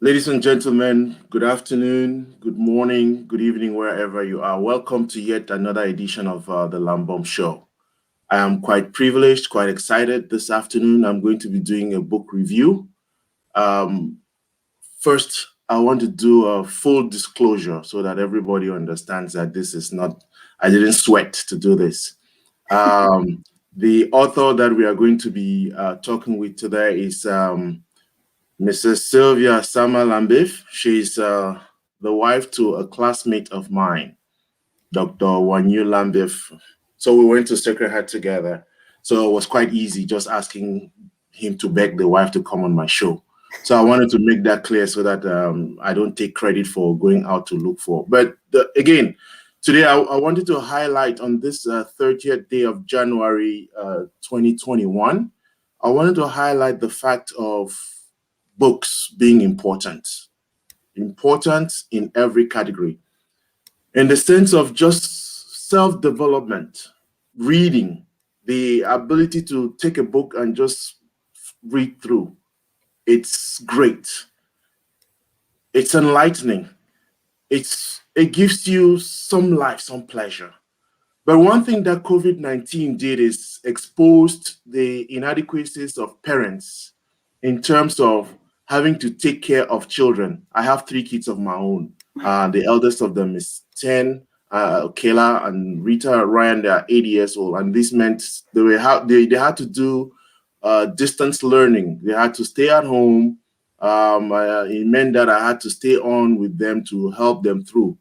Ladies and gentlemen, good afternoon, good morning, good evening, wherever you are. Welcome to yet another edition of the Lambom Show. I am quite privileged, quite excited. This afternoon, I'm going to be doing a book review. Um, First, I want to do a full disclosure so that everybody understands that this is not, I didn't sweat to do this. The author that we are going to be talking with today is Mrs. Sylvia Sama-Lambiv. She's the wife to a classmate of mine, Dr. Wanyu Lambiv. So we went to Sacred Heart together. So it was quite easy just asking him to beg the wife to come on my show. So I wanted to make that clear so that I don't take credit for going out to look for. But again, today I wanted to highlight on this 30th day of January 2021, I wanted to highlight the fact of books being important in every category, in the sense of just self-development, reading, the ability to take a book and just read through. It's great. It's enlightening. It gives you some life, some pleasure. But one thing that COVID-19 did is exposed the inadequacies of parents in terms of having to take care of children. I have 3 kids of my own. The eldest of them is 10, Kayla and Rita Ryan, they are 80 years old. And this meant they had to do distance learning. They had to stay at home. It meant that I had to stay on with them to help them through.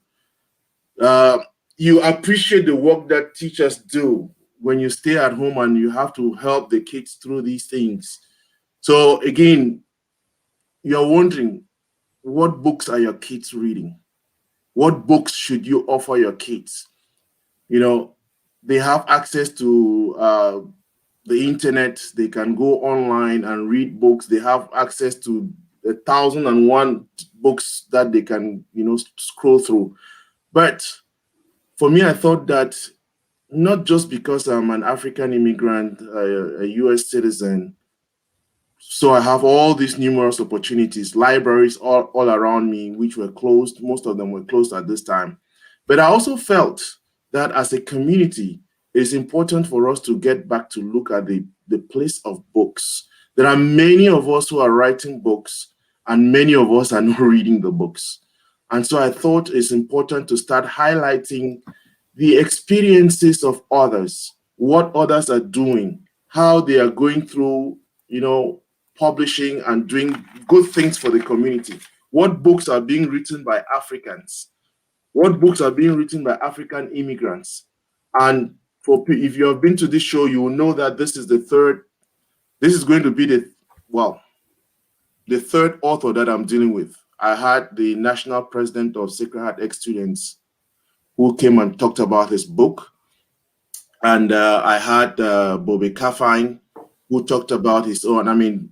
You appreciate the work that teachers do when you stay at home and you have to help the kids through these things. So again, you're wondering, what books are your kids reading? What books should you offer your kids? You know, they have access to the internet. They can go online and read books. They have access to 1,001 books that they can, scroll through. But for me, I thought that not just because I'm an African immigrant, a US citizen, so I have all these numerous opportunities, libraries all around me, which were closed. Most of them were closed at this time. But I also felt that as a community, it's important for us to get back to look at the place of books. There are many of us who are writing books, and many of us are not reading the books. And so I thought it's important to start highlighting the experiences of others, what others are doing, how they are going through, publishing and doing good things for the community. What books are being written by Africans? What books are being written by African immigrants? And if you have been to this show, you will know that this is going to be the third author that I'm dealing with. I had the national president of Sacred Heart ex-students who came and talked about his book. And I had Bobby Caffine, who talked about his own. I mean,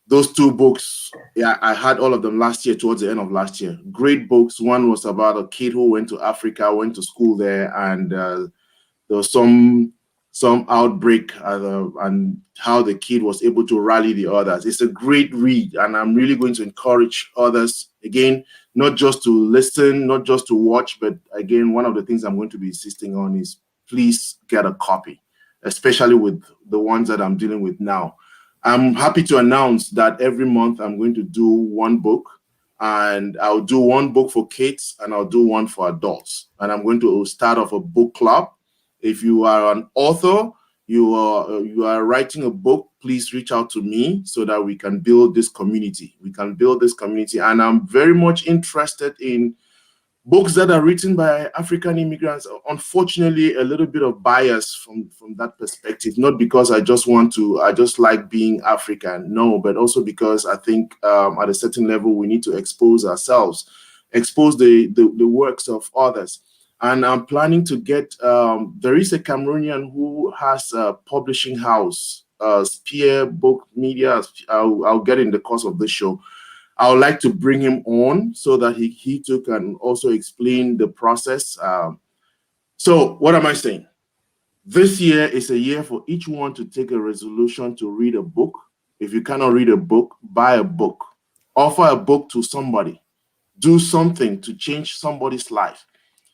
those 2 books, yeah, I had all of them last year, towards the end of last year. Great books. One was about a kid who went to Africa, went to school there, and there was some outbreak and how the kid was able to rally the others. It's a great read, and I'm really going to encourage others, again, not just to listen, not just to watch, but again, one of the things I'm going to be insisting on is please get a copy, especially with the ones that I'm dealing with now. I'm happy to announce that every month I'm going to do 1 book, and I'll do 1 book for kids and I'll do 1 for adults. And I'm going to start off a book club. If you are an author, you are writing a book, please reach out to me so that we can build this community. And I'm very much interested in books that are written by African immigrants. Unfortunately, a little bit of bias from that perspective, not because I just like being African, no, but also because I think at a certain level, we need to expose ourselves, expose the works of others. And I'm planning to get, there is a Cameroonian who has a publishing house, Spear Book Media. I'll get in the course of this show. I would like to bring him on so that he too can also explain the process. So what am I saying? This year is a year for each one to take a resolution to read a book. If you cannot read a book, buy a book. offer a book to somebody, do something to change somebody's life.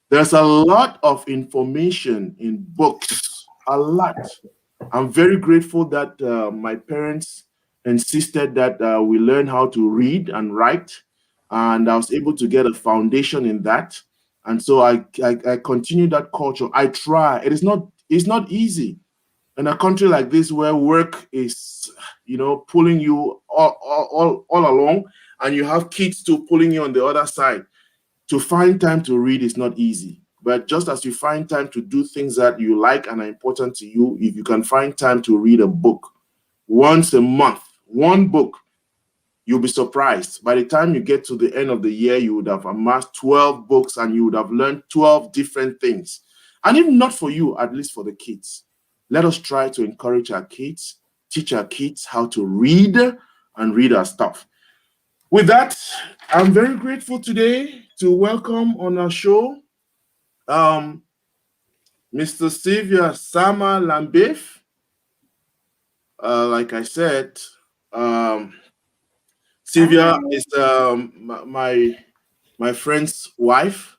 There's a lot of information in books, a lot. I'm very grateful that my parents insisted that we learn how to read and write, and I was able to get a foundation in that. And so I continue that culture. I try. It's not easy in a country like this where work is, pulling you all along, and you have kids too pulling you on the other side. To find time to read is not easy. But just as you find time to do things that you like and are important to you, if you can find time to read a book once a month, one book, you'll be surprised. By the time you get to the end of the year, you would have amassed 12 books and you would have learned 12 different things. And if not for you, at least for the kids. Let us try to encourage our kids, teach our kids how to read and read our stuff. With that, I'm very grateful today to welcome on our show Mr. Sylvia Sama-Lambiv. Like I said, Sylvia Hi. is my friend's wife.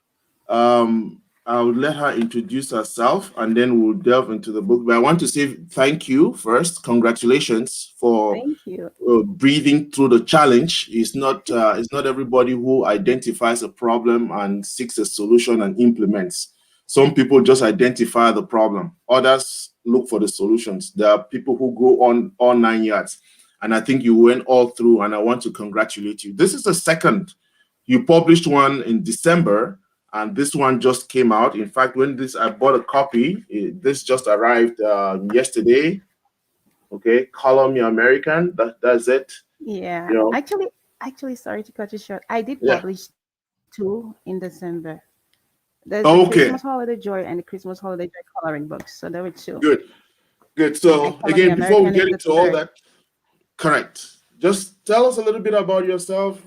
I will let her introduce herself and then we'll delve into the book. But I want to say thank you first. Congratulations for Thank you. breathing through the challenge. It's not everybody who identifies a problem and seeks a solution and implements. Some people just identify the problem. Others look for the solutions. There are people who go on all 9 yards. And I think you went all through, and I want to congratulate you. This is the second. You published one in December, and this one just came out. In fact, when I bought a copy. This just arrived yesterday. Okay, Column Your American. That's it. Yeah. You know, Actually, sorry to cut you short. I did yeah. publish two in December. There's the Christmas Okay, Holiday Joy and the Christmas Holiday Joy coloring books. So there were two. good, good. And So Color Me again, before we American get is the into all third. that, correct. Just tell us a little bit about yourself.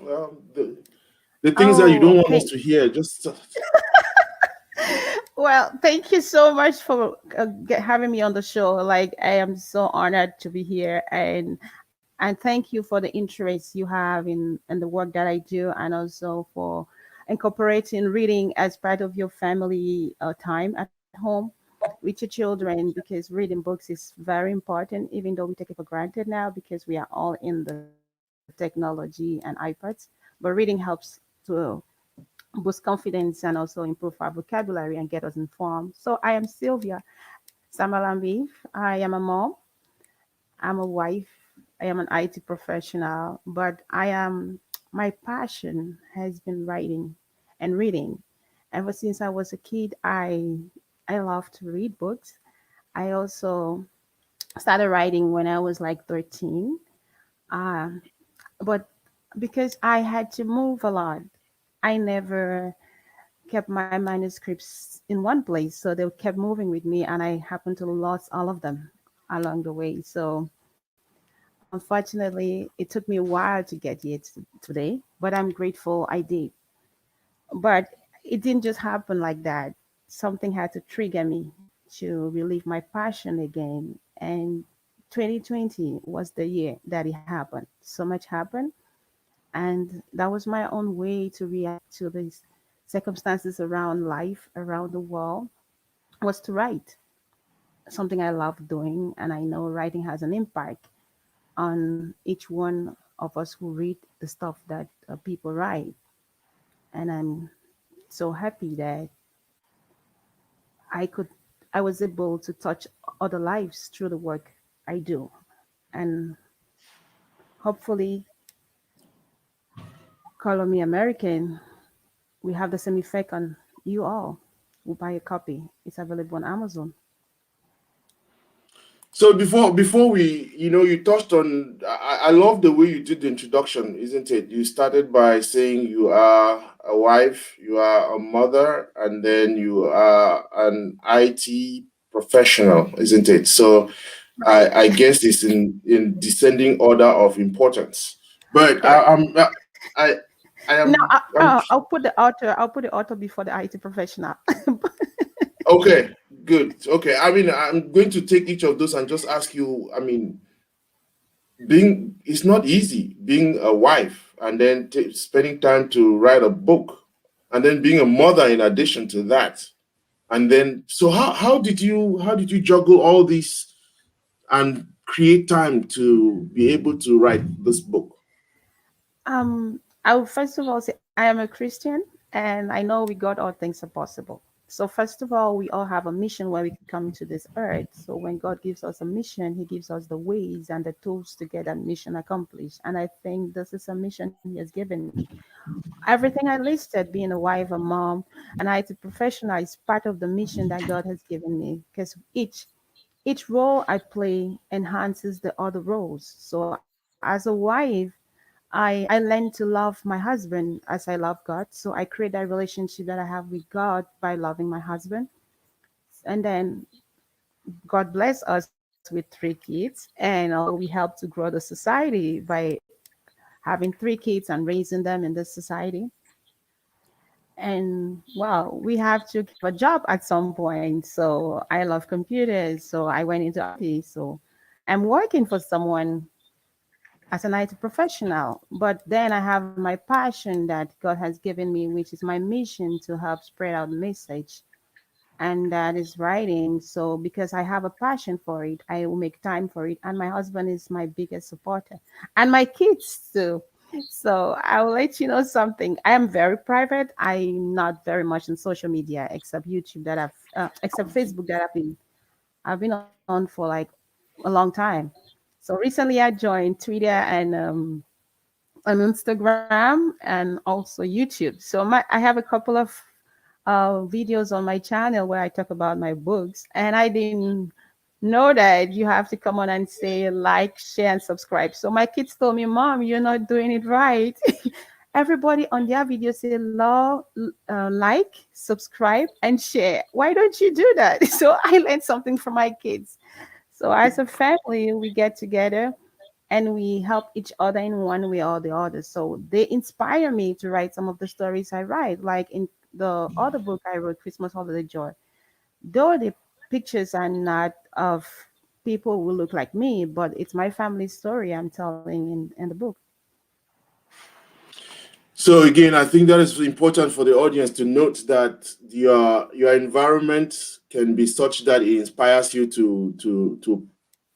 The things that you Oh, don't want us okay. to hear. Just Well, thank you so much for having me on the show. Like, I am so honored to be here, and thank you for the interest you have in the work that I do, and also for incorporating reading as part of your family time at home with your children, because reading books is very important, even though we take it for granted now because we are all in the technology and iPads. But reading helps to boost confidence and also improve our vocabulary and get us informed. So I am Sylvia Sama-Lambiv. I am a mom. I'm a wife. I am an IT professional, but my passion has been writing and reading. Ever since I was a kid, I love to read books. I also started writing when I was like 13. Um, but because I had to move a lot, I never kept my manuscripts in one place. So they kept moving with me, and I happened to lose all of them along the way. So unfortunately, it took me a while to get here today, but I'm grateful I did. But it didn't just happen like that. Something had to trigger me to relieve my passion again. And 2020 was the year that it happened. So much happened. And that was my own way to react to these circumstances around life, around the world, was to write. Something I love doing. And I know writing has an impact on each one of us who read the stuff that people write. And I'm so happy that I could, I was able to touch other lives through the work I do. And hopefully, Color Me American, we have the same effect on you all who buy a copy. It's available on Amazon. so before we, you touched on. I love the way you did the introduction, isn't it? You started by saying you are a wife, you are a mother, and then you are an IT professional, isn't it? So Right. I guess it's in descending order of importance. But Correct. I I No, am I'm I'll put the author. I'll put the author before the IT professional. okay. Good. Okay. I mean, I'm going to take each of those and just ask you. I mean, being it's not easy being a wife and then spending time to write a book, and then being a mother in addition to that. And then, so how did you juggle all these and create time to be able to write this book? I will first of all say I am a Christian and I know with God all things are possible. So first of all, we all have a mission when we come to this earth. So when God gives us a mission, He gives us the ways and the tools to get that mission accomplished. And I think this is a mission He has given me. Everything I listed, being a wife, a mom, an IT professional, is part of the mission that God has given me. Because each role I play enhances the other roles. So as a wife, I learned to love my husband as I love God. So I create that relationship that I have with God by loving my husband. And then God bless us with three kids. And also we help to grow the society by having three kids and raising them in this society. And well, we have to give a job at some point. So I love computers. So I went into IT. So I'm working for someone as an IT professional. But then I have my passion that God has given me, which is my mission to help spread out the message. And that is writing. So because I have a passion for it, I will make time for it. And my husband is my biggest supporter, and my kids too. So I will let you know something. I am very private. I'm not very much on social media except YouTube that except Facebook that I've been on for like a long time. So recently I joined Twitter and on Instagram and also YouTube. So I have a couple of videos on my channel where I talk about my books, and I didn't know that you have to come on and say like, share, and subscribe. So my kids told me, "Mom, you're not doing it right." Everybody on their video say love, like, subscribe, and share. Why don't you do that? So I learned something from my kids. So as a family, we get together and we help each other in one way or the other. So they inspire me to write some of the stories I write, like in the other book I wrote, Christmas Holiday Joy. Though the pictures are not of people who look like me, but it's my family story I'm telling in the book. So again, I think that is important for the audience to note that your environment can be such that it inspires you to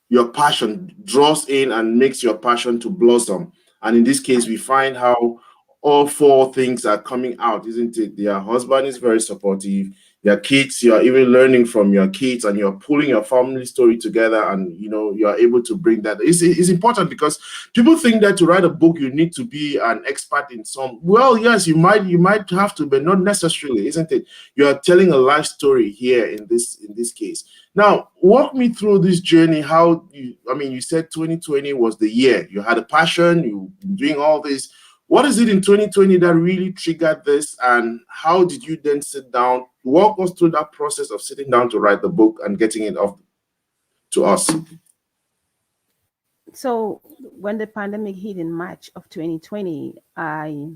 your passion draws in and makes your passion to blossom. And in this case, we find how all four things are coming out, isn't it? Your husband is very supportive. Your kids, you're even learning from your kids, and you're pulling your family story together, and you're able to bring that. It's important because people think that to write a book you need to be an expert in some. Well, yes, you might have to, but not necessarily, isn't it? You are telling a life story here in this case. Now, walk me through this journey. You said 2020 was the year. You had a passion, you were doing all this. What is it in 2020 that really triggered this? And how did you then sit down? Walk us through that process of sitting down to write the book and getting it off to us. So when the pandemic hit in March of 2020, I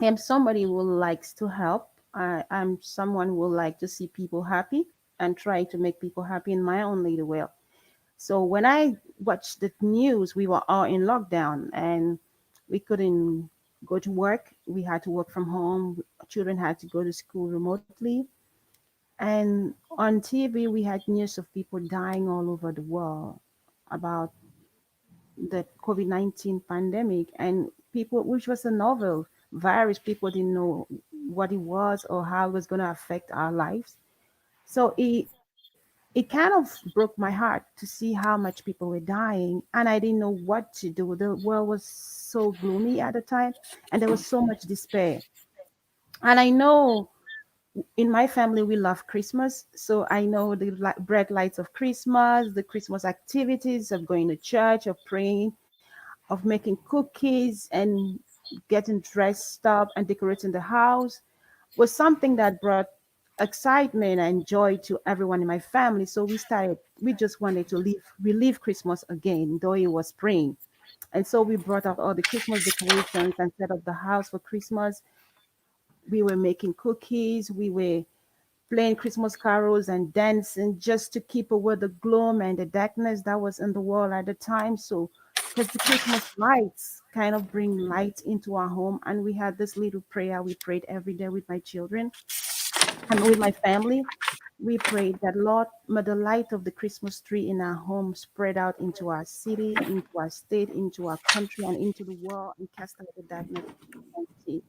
am somebody who likes to help. I'm someone who like to see people happy and try to make people happy in my own little way. So when I watched the news, we were all in lockdown and we couldn't go to work. We had to work from home. Children had to go to school remotely. And on TV, we had news of people dying all over the world about the COVID-19 pandemic, and people, which was a novel virus, people didn't know what it was or how it was going to affect our lives. So it kind of broke my heart to see how much people were dying, and I didn't know what to do. The world was so gloomy at the time, and there was so much despair. And I know in my family we love Christmas, so I know the bright lights of Christmas, the Christmas activities of going to church, of praying, of making cookies and getting dressed up and decorating the house was something that brought excitement and joy to everyone in my family. So we just wanted to relive Christmas again, though it was spring. And so we brought out all the Christmas decorations and set up the house for Christmas. We were making cookies, we were playing Christmas carols and dancing just to keep away the gloom and the darkness that was in the world at the time. So because the Christmas lights kind of bring light into our home. And we had this little prayer we prayed every day with my children and with my family. We prayed that, Lord, may the light of the Christmas tree in our home spread out into our city, into our state, into our country, and into the world and cast out the darkness of humanity.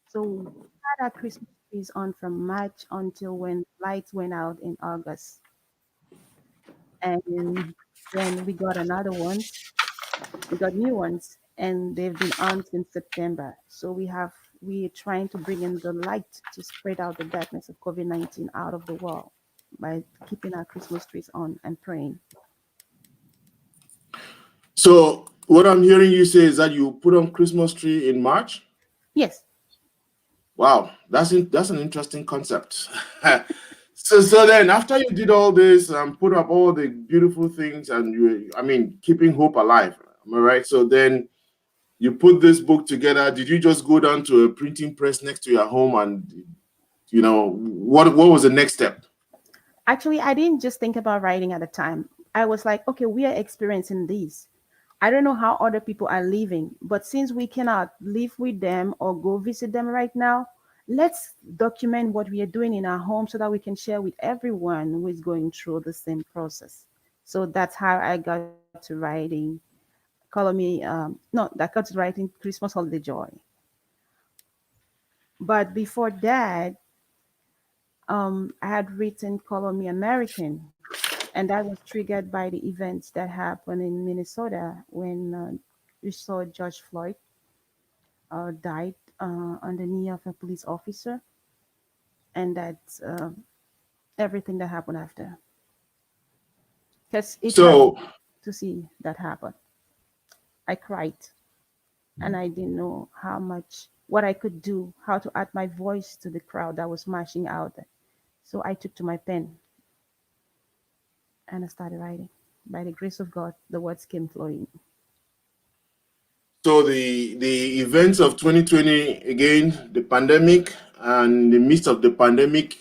So we had our Christmas trees on from March until when lights went out in August. And then we got another ones. We got new ones, and they've been on since September. So we're trying to bring in the light to spread out the darkness of COVID-19 out of the world by keeping our Christmas trees on and praying. So what I'm hearing you say is that you put on Christmas tree in March. Yes. Wow, that's an interesting concept. So then after you did all this and put up all the beautiful things and I mean, keeping hope alive, am I right? So then you put this book together. Did you just go down to a printing press next to your home and what was the next step? Actually, I didn't just think about writing at the time. I was like, okay, we are experiencing this. I don't know how other people are living, but since we cannot live with them or go visit them right now, let's document what we are doing in our home so that we can share with everyone who is going through the same process. So that's how I got to writing Color Me, no, that got to writing Christmas Holiday Joy. But before that, I had written Color Me American, and that was triggered by the events that happened in Minnesota when we saw George Floyd died on the knee of a police officer, and that's everything that happened after. Because it hurt So me to see that happen. I cried, and I didn't know how much, what I could do, how to add my voice to the crowd that was marching out. So I took to my pen and I started writing. By the grace of God, the words came flowing. So the events of 2020, again, the pandemic, and in the midst of the pandemic,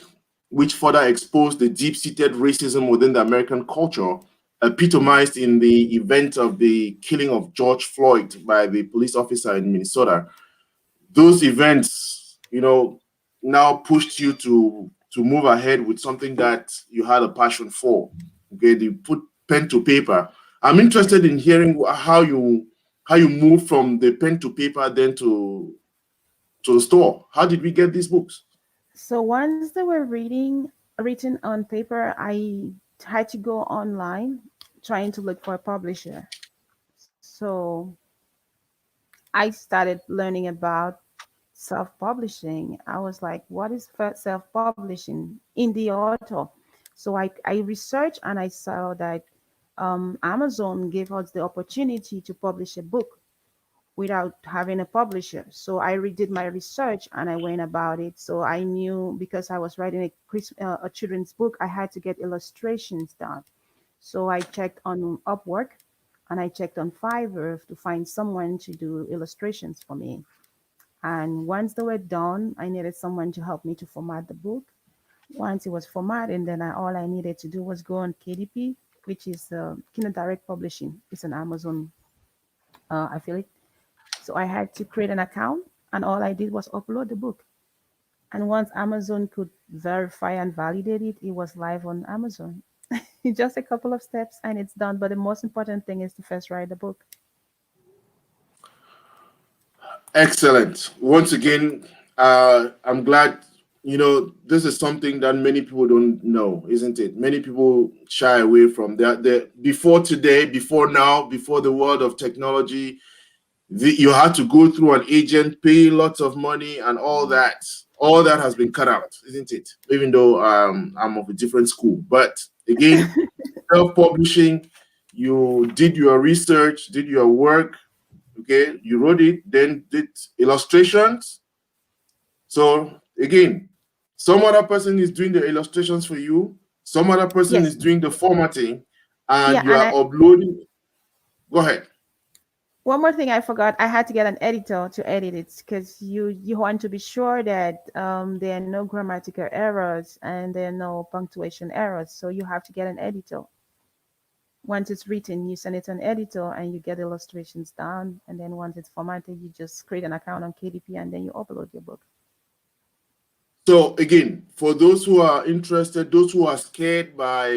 which further exposed the deep-seated racism within the American culture, epitomized in the event of the killing of George Floyd by the police officer in Minnesota. Those events, now pushed you to move ahead with something that you had a passion for. Okay, you put pen to paper. I'm interested in hearing how you moved from the pen to paper then to the store. How did we get these books? So once they were written on paper, I had to go online trying to look for a publisher. So I started learning about self-publishing. I was like, what is self-publishing in the author? So I researched and I saw that Amazon gave us the opportunity to publish a book without having a publisher. So I redid my research and I went about it. So I knew because I was writing a children's book, I had to get illustrations done. So I checked on Upwork and I checked on Fiverr to find someone to do illustrations for me. And once they were done, I needed someone to help me to format the book. Once it was formatted, then all I needed to do was go on KDP, which is Kindle Direct Publishing. It's an Amazon affiliate. So I had to create an account, and all I did was upload the book. And once Amazon could verify and validate it, it was live on Amazon. Just a couple of steps and it's done. But the most important thing is to first write the book. Excellent. Once again, I'm glad, this is something that many people don't know, isn't it? Many people shy away from that. Before today, before now, before the world of technology, you had to go through an agent, pay lots of money, and all that. All that has been cut out, isn't it? Even though I'm of a different school. But again, self-publishing, you did your research, did your work, okay, you wrote it, then did illustrations. So again, some other person is doing the illustrations for you, some other person is Yes. doing the formatting, and Yeah. you And are uploading. Go ahead. one more thing I forgot, I had to get an editor to edit it because you want to be sure that there are no grammatical errors and there are no punctuation errors. So you have to get an editor. Once it's written, you send it to an editor and you get illustrations done. And then once it's formatted, you just create an account on KDP and then you upload your book. So again, for those who are interested, those who are scared by,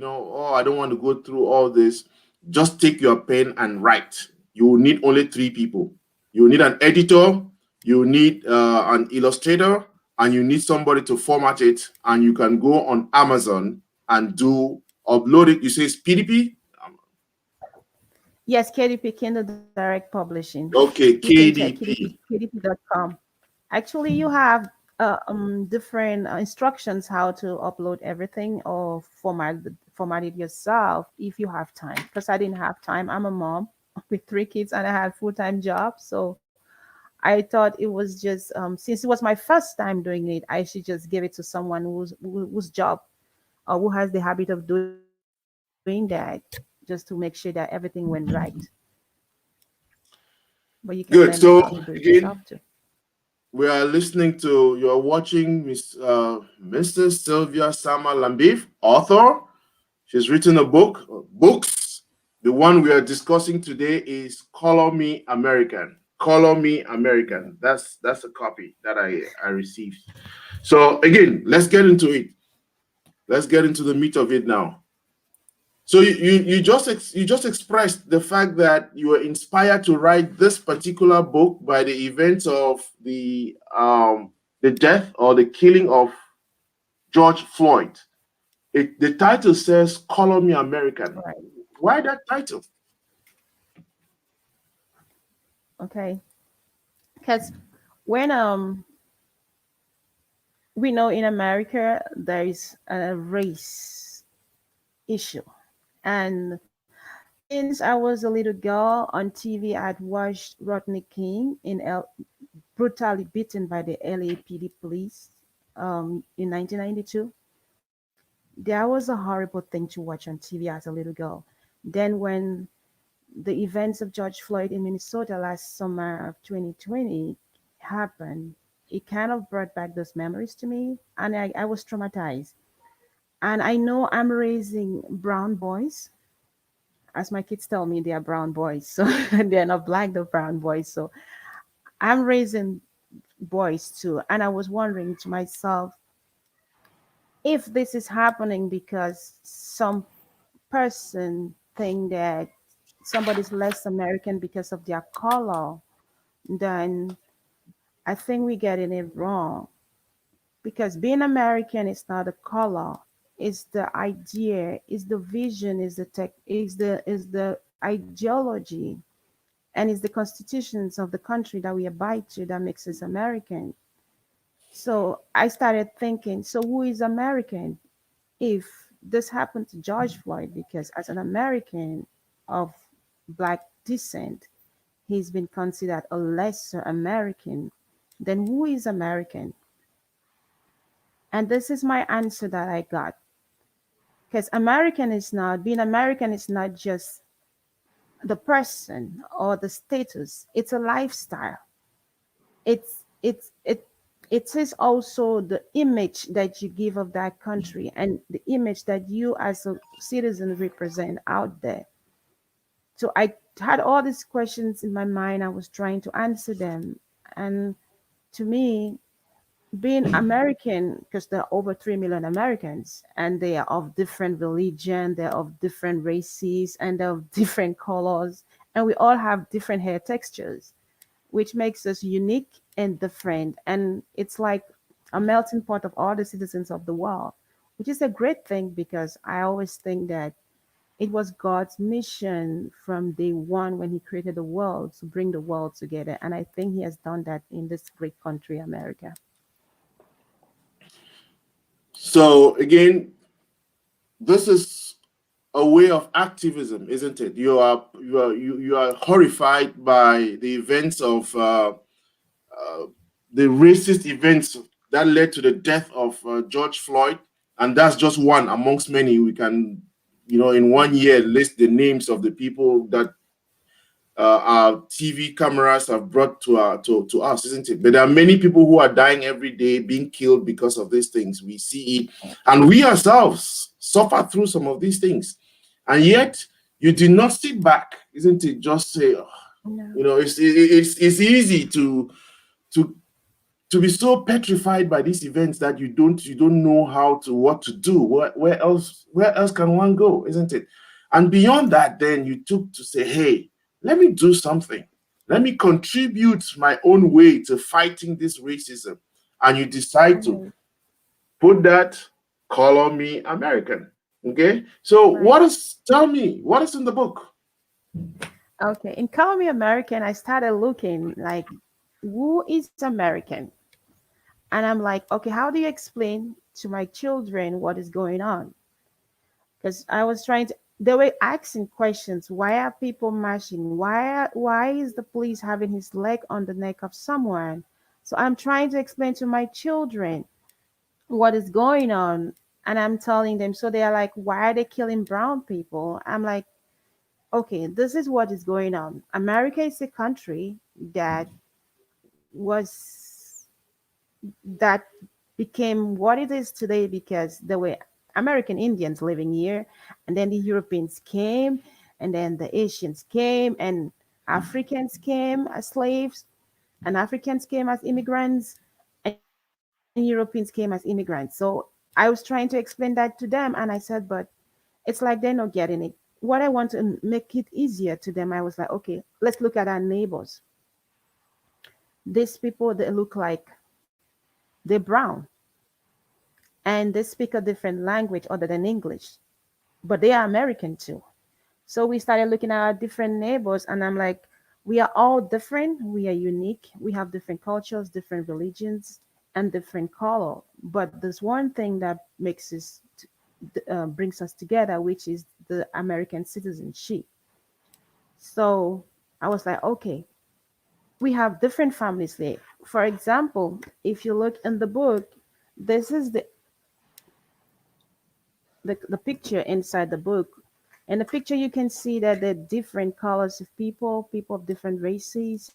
oh, I don't want to go through all this, just take your pen and write. You will need only three people. You will need an editor, you need an illustrator, and you need somebody to format it. And you can go on Amazon and upload it. You say it's PDP? Yes, KDP, Kindle Direct Publishing. You Okay, can check KDP. KDP.com. Actually, you have different instructions how to upload everything or format it yourself if you have time. Because I didn't have time. I'm a mom with three kids and I had full-time job, so I thought it was just since it was my first time doing it, I should just give it to someone whose job or who has the habit of doing that, just to make sure that everything went right. But you can learn Good. how to So do it yourself too. again, you're watching Mr. Sylvia Sama-Lambiv, author. She's written books. The one we are discussing today is Color Me American. Color Me American. That's a copy that I received. So again, let's get into it. Let's get into the meat of it now. So you just expressed the fact that you were inspired to write this particular book by the events of the death or the killing of George Floyd. The title says "Color Me American." Right. Why that title? Okay. Because when we know in America there is a race issue, and since I was a little girl on TV, I'd watched Rodney King brutally beaten by the LAPD police in 1992. That was a horrible thing to watch on TV as a little girl. Then when the events of George Floyd in Minnesota last summer of 2020 happened, it kind of brought back those memories to me, and I was traumatized. And I know I'm raising brown boys. As my kids tell me, they are brown boys. So they're not black, they're brown boys. So I'm raising boys too. And I was wondering to myself if this is happening because some person think that somebody's less American because of their color, then I think we're getting it wrong. Because being American is not a color, it's the idea, it's the vision, is the tech, is the ideology, and it's the constitutions of the country that we abide to that makes us American. So I started thinking, so who is American if this happened to George Floyd? Because as an American of black descent, he's been considered a lesser American. Then who is American? And this is my answer that I got. Because being American is not just the person or the status, it's a lifestyle. It is also the image that you give of that country and the image that you as a citizen represent out there. So I had all these questions in my mind. I was trying to answer them. And to me, being American, because there are over 3 million Americans and they are of different religion, they're of different races, and they're of different colors, and we all have different hair textures, which makes us unique and different. And it's like a melting pot of all the citizens of the world, which is a great thing because I always think that it was God's mission from day one when He created the world to bring the world together. And I think He has done that in this great country, America. So again, this is a way of activism, isn't it? You are horrified by the events of uh, the racist events that led to the death of George Floyd, and that's just one amongst many. We can, in one year, list the names of the people that our TV cameras have brought to us, isn't it? But there are many people who are dying every day, being killed because of these things. We see it, and we ourselves suffer through some of these things. And yet you did not sit back, isn't it? Just say, oh, No. you know, it's easy to to be so petrified by these events that you don't know how to what to do. Where else can one go, isn't it? And beyond that, then you took to say, hey, let me do something. Let me contribute my own way to fighting this racism. And you decide to Right. put that color me American. Okay. So Right. tell me, what is in the book? Okay. In Call Me American, I started looking like, who is American? And I'm like, okay, how do you explain to my children what is going on? Because I was trying to, they were asking questions. Why are people marching? Why is the police having his leg on the neck of someone? So I'm trying to explain to my children what is going on. And I'm telling them, so they are like, why are they killing brown people? I'm like, okay, this is what is going on. America is a country that was that became what it is today because there were American Indians living here, and then the Europeans came, and then the Asians came, and Africans came as slaves, and Africans came as immigrants, and Europeans came as immigrants. So I was trying to explain that to them, and I said, but it's like they're not getting it. What I want to make it easier to them, I was like, okay, let's look at our neighbors. These people, they look like they're brown and they speak a different language other than English, but they are American too. So we started looking at our different neighbors, and I'm like, we are all different, we are unique, we have different cultures, different religions, and different color. But there's one thing that makes us brings us together, which is the American citizenship. So I was like, okay, we have different families there. For example, if you look in the book, this is the picture inside the book. In the picture, you can see that there are different colors of people, people of different races,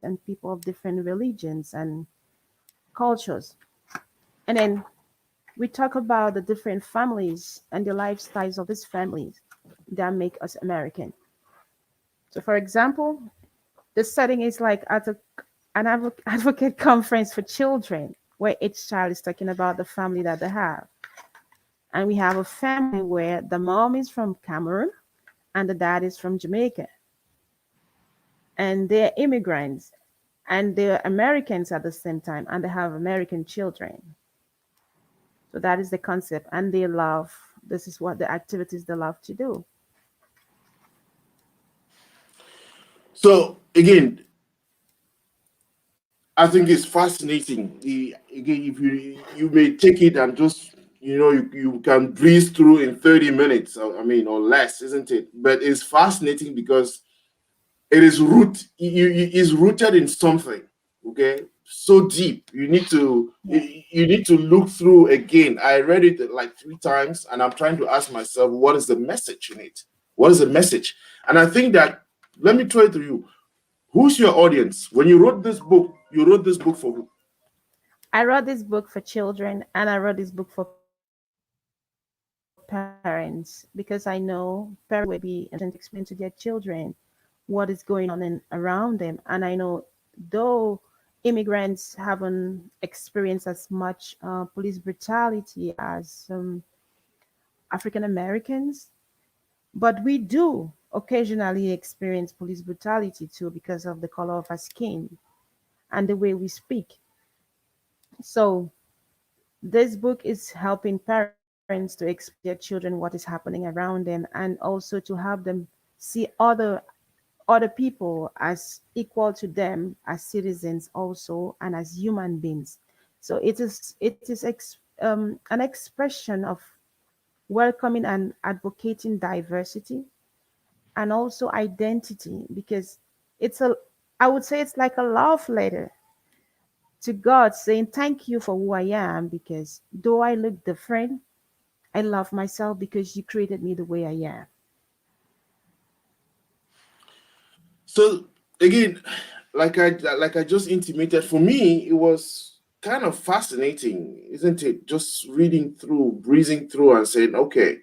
and people of different religions and cultures. And then we talk about the different families and the lifestyles of these families that make us American. So, for example, the setting is like at an advocate conference for children, where each child is talking about the family that they have. And we have a family where the mom is from Cameroon and the dad is from Jamaica. And they're immigrants and they're Americans at the same time, and they have American children. So that is the concept. And they love, this is what the activities they love to do. So again, I think it's fascinating. Again, if you may take it and just you can breeze through in 30 minutes, I mean, or less, isn't it? But it's fascinating because it is rooted in something, okay, so deep. Yeah. You need to look through again. I read it like 3 times, and I'm trying to ask myself, what is the message in it? What is the message? And I think that, let me try it to you. Who's your audience? When you wrote this book, you wrote this book for who? I wrote this book for children and I wrote this book for parents because I know parents will be interested to explain to their children what is going on and around them. And I know though immigrants haven't experienced as much police brutality as African Americans, but we do occasionally experience police brutality too because of the color of our skin and the way we speak. So this book is helping parents to explain to their children what is happening around them, and also to help them see other people as equal to them as citizens also and as human beings. So it is an expression of welcoming and advocating diversity and also identity, because it's a I would say it's like a love letter to God saying thank you for who I am, because though I look different, I love myself because you created me the way I am. So again, like I just intimated, for me, it was kind of fascinating, isn't it? Just reading through, breezing through, and saying, okay,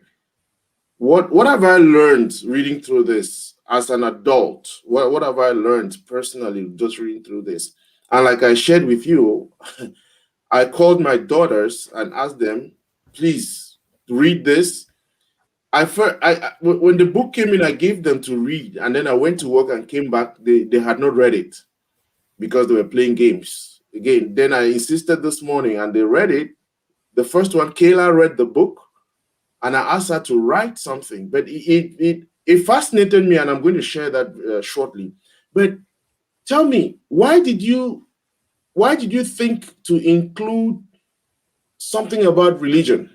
what have I learned reading through this as an adult? What have I learned personally just reading through this? And like I shared with you, I called my daughters and asked them, please read this. When the book came in, I gave them to read, and then I went to work and came back. They had not read it because they were playing games. Again, then I insisted this morning, and they read it. The first one, Kayla read the book, and I asked her to write something. But it fascinated me, and I'm going to share that shortly. But tell me, why did you think to include something about religion?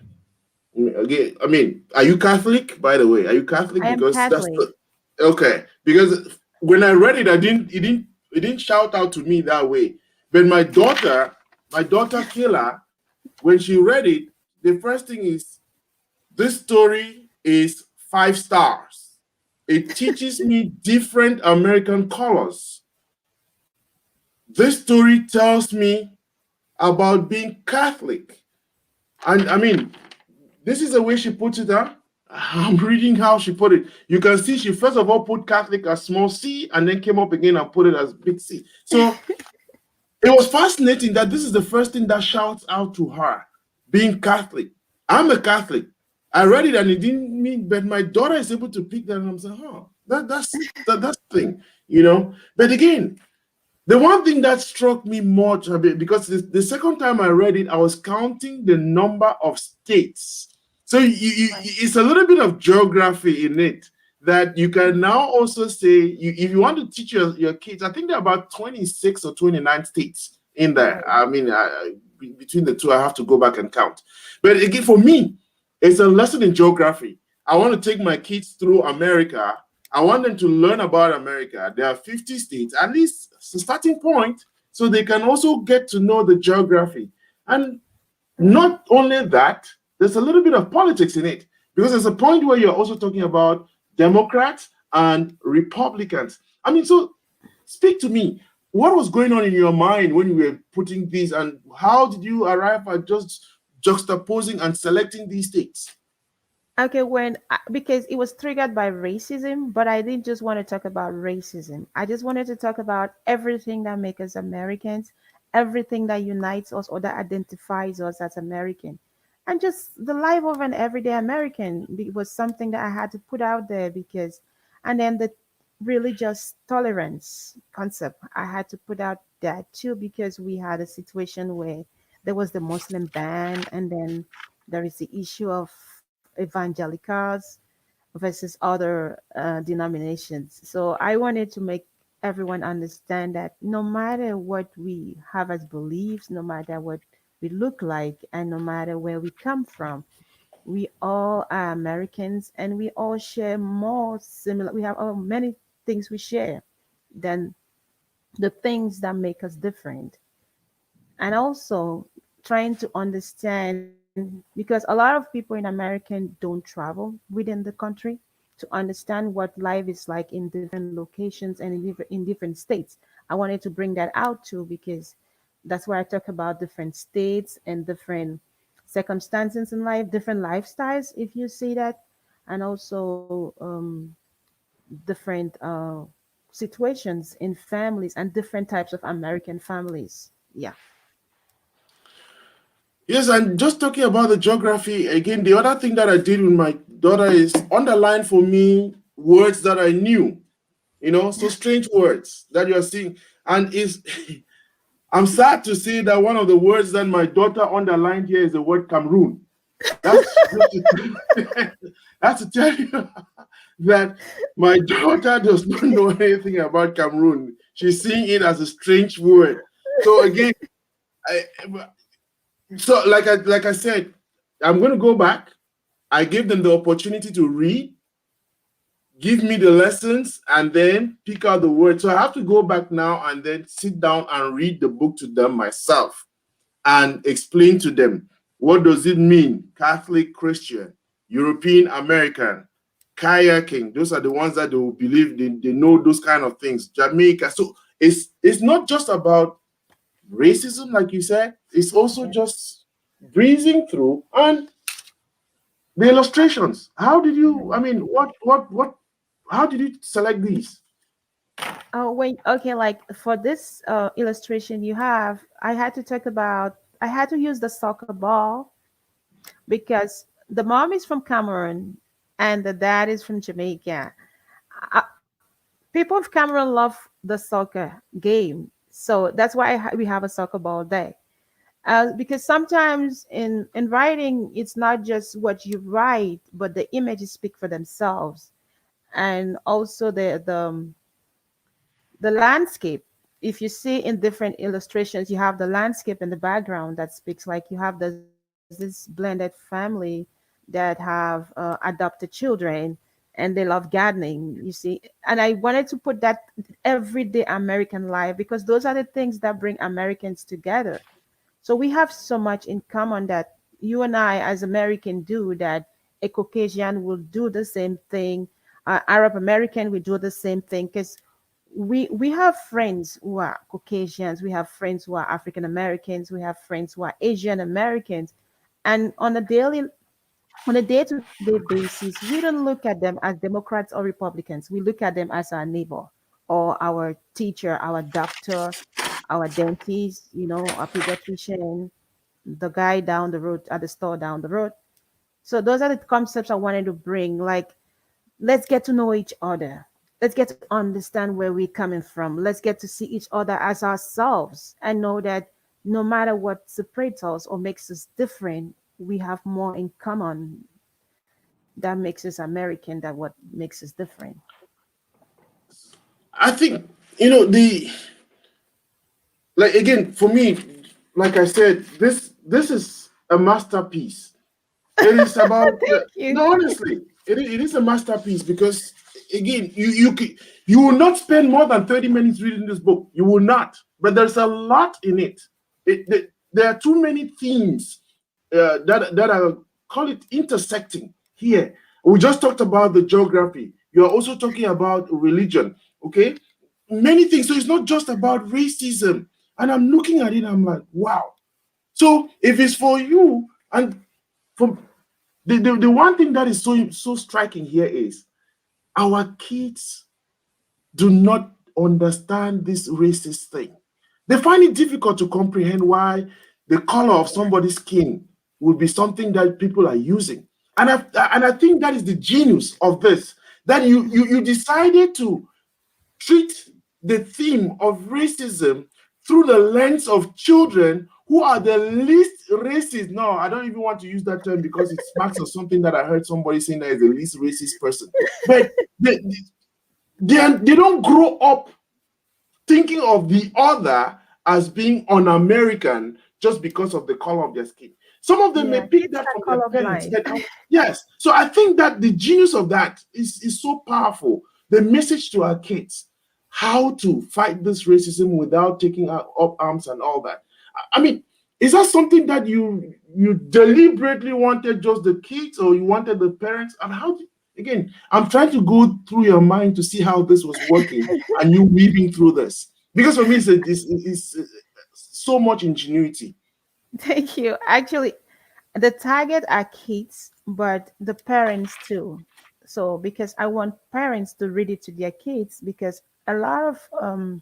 Again, I mean, are you Catholic? By the way, are you Catholic? I am Because that's Catholic. the okay. Because when I read it, I didn't. It didn't shout out to me that way. But my daughter Kayla, when she read it, the first thing is this story is 5 stars. It teaches me different American colors. This story tells me about being Catholic, and I mean, this is the way she puts it, huh? I'm reading how she put it. You can see she first of all put Catholic as small c and then came up again and put it as big C. So it was fascinating that this is the first thing that shouts out to her, being Catholic. I'm a Catholic. I read it and it didn't mean, but my daughter is able to pick that and I'm saying, oh, that's the thing. But again, the one thing that struck me much a bit, because the second time I read it, I was counting the number of states. So Right. it's a little bit of geography in it that you can now also say, if you want to teach your kids, I think there are about 26 or 29 states in there. Right. I mean, between the two, I have to go back and count. But again, for me, it's a lesson in geography. I want to take my kids through America. I want them to learn about America. There are 50 states, at least it's a starting point, so they can also get to know the geography. And Mhm. not only that, there's a little bit of politics in it because there's a point where you're also talking about Democrats and Republicans. I mean, so speak to me. What was going on in your mind when you were putting these, and how did you arrive at just juxtaposing and selecting these states? Okay, because it was triggered by racism, but I didn't just want to talk about racism. I just wanted to talk about everything that makes us Americans, everything that unites us or that identifies us as American. And just the life of an everyday American was something that I had to put out there because, and then the religious tolerance concept, I had to put out that too because we had a situation where there was the Muslim ban, and then there is the issue of evangelicals versus other denominations. So I wanted to make everyone understand that no matter what we have as beliefs, no matter what we look like, and no matter where we come from, we all are Americans and we all share more similar, we have many things we share than the things that make us different. And also trying to understand, because a lot of people in America don't travel within the country to understand what life is like in different locations and in different states. I wanted to bring that out too because that's where I talk about different states and different circumstances in life, different lifestyles, if you see that, and also different situations in families and different types of American families. Yeah. Yes, and just talking about the geography again, the other thing that I did with my daughter is underline for me words that I knew, so strange words that you're seeing. And is I'm sad to say that one of the words that my daughter underlined here is the word Cameroon. That's just that's to tell you that my daughter does not know anything about Cameroon. She's seeing it as a strange word. So again, I, so like I said, I'm going to go back. I gave them the opportunity to read, give me the lessons, and then pick out the words. So I have to go back now and then sit down and read the book to them myself and explain to them what does it mean, Catholic, Christian, European, American, kayaking. Those are the ones that they will believe they know those kind of things. Jamaica. So it's not just about racism, like you said. It's also Yeah. just breezing through and The illustrations. How did you? I Mhm. mean, what? How did you select these? Oh wait, okay, like for this illustration you have, I had to use the soccer ball because the mom is from Cameroon and the dad is from Jamaica. Uh, People of Cameroon love the soccer game, so that's why we have a soccer ball day. Because sometimes in writing, it's not just what you write, but the images speak for themselves, and also the landscape. If you see in different illustrations, you have the landscape in the background that speaks. Like you have this blended family that have adopted children and they love gardening, you see. And I wanted to put that everyday American life because those are the things that bring Americans together. So we have so much in common that you and I, as American, do that a Caucasian will do the same thing. Arab American will do the same thing because we have friends who are Caucasians, we have friends who are African Americans, we have friends who are Asian Americans, and on a day-to-day basis, we don't look at them as Democrats or Republicans. We look at them as our neighbor or our teacher, our doctor, our dentist, our pediatrician, the guy down the road at the store down the road. So those are the concepts I wanted to bring. Like, let's get to know each other. Let's get to understand where we're coming from. Let's get to see each other as ourselves and know that no matter what separates us or makes us different, we have more in common that makes us American, that what makes us different. I think the like again for me, like I said, this is a masterpiece. It is about Thank you. no, honestly, it is a masterpiece because again, you will not spend more than 30 minutes reading this book. You will not, but there's a lot in it. There are too many themes that are call it intersecting here. We just talked about the geography. You are also talking about religion. Okay, many things. So it's not just about racism. And I'm looking at it. I'm like, wow. So if it's for you, and for the one thing that is so striking here is our kids do not understand this racist thing. They find it difficult to comprehend why the color of somebody's skin would be something that people are using. And I think that is the genius of this. That you decided to treat the theme of racism through the lens of children who are the least racist. No, I don't even want to use that term because it smacks of something that I heard somebody saying that is the least racist person. But they don't grow up thinking of the other as being un-American just because of the color of their skin. Some of them may Yeah, pick kids that are from their parents. colorblind. But yes, so I think that the genius of that is so powerful. The message to our kids, how to fight this racism without taking up arms and all that. I mean, is that something that you deliberately wanted just the kids or you wanted the parents? And how again, I'm trying to go through your mind to see how this was working and you weaving through this. Because for me, it's so much ingenuity. Thank you. Actually, the target are kids, but the parents too. So because I want parents to read it to their kids, because a lot of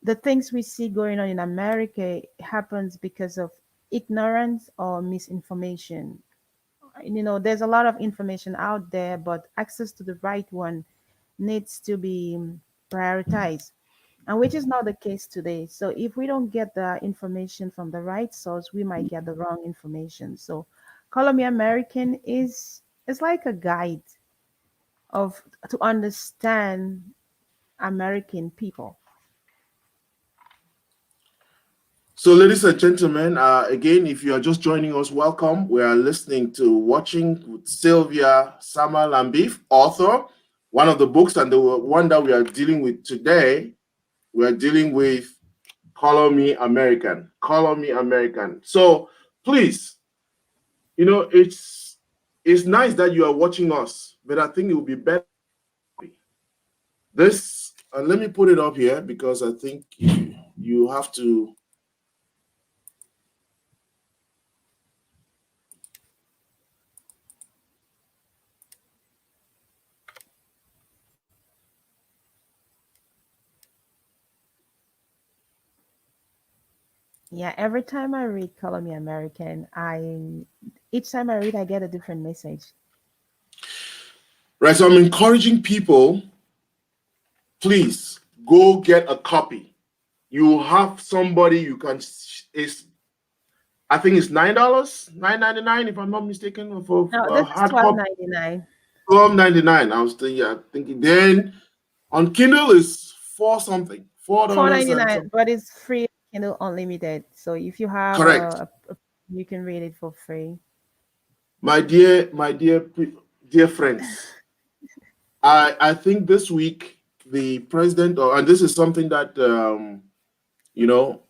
the things we see going on in America happens because of ignorance or misinformation. There's a lot of information out there, but access to the right one needs to be prioritized, and which is not the case today. So if we don't get the information from the right source, we might get the wrong information. So Color Me American is like a guide of to understand American people. So, ladies and gentlemen, again, if you are just joining us, welcome. We are listening to Watching with Sylvia Sama-Lambiv, author. One of the books and the one that we are dealing with today, we are dealing with Color Me American. Color Me American. So, please, it's nice that you are watching us, but I think it would be better. This, let me put it up here because I think you have to. Yeah, every time I read Color Me American, I each time I read I get a different message. Right. So I'm encouraging people, please go get a copy. You have somebody you can. It's I think it's $9, $9.99 if I'm not mistaken for No, a this is hard twelve copy. ninety nine. $12.99. I was thinking, yeah, thinking. Then on Kindle is four something, Four $4 ninety and nine, some. but it's free Kindle Unlimited. So if you have Correct, you can read it for free. dear friends. I think this week the president, and this is something that you know,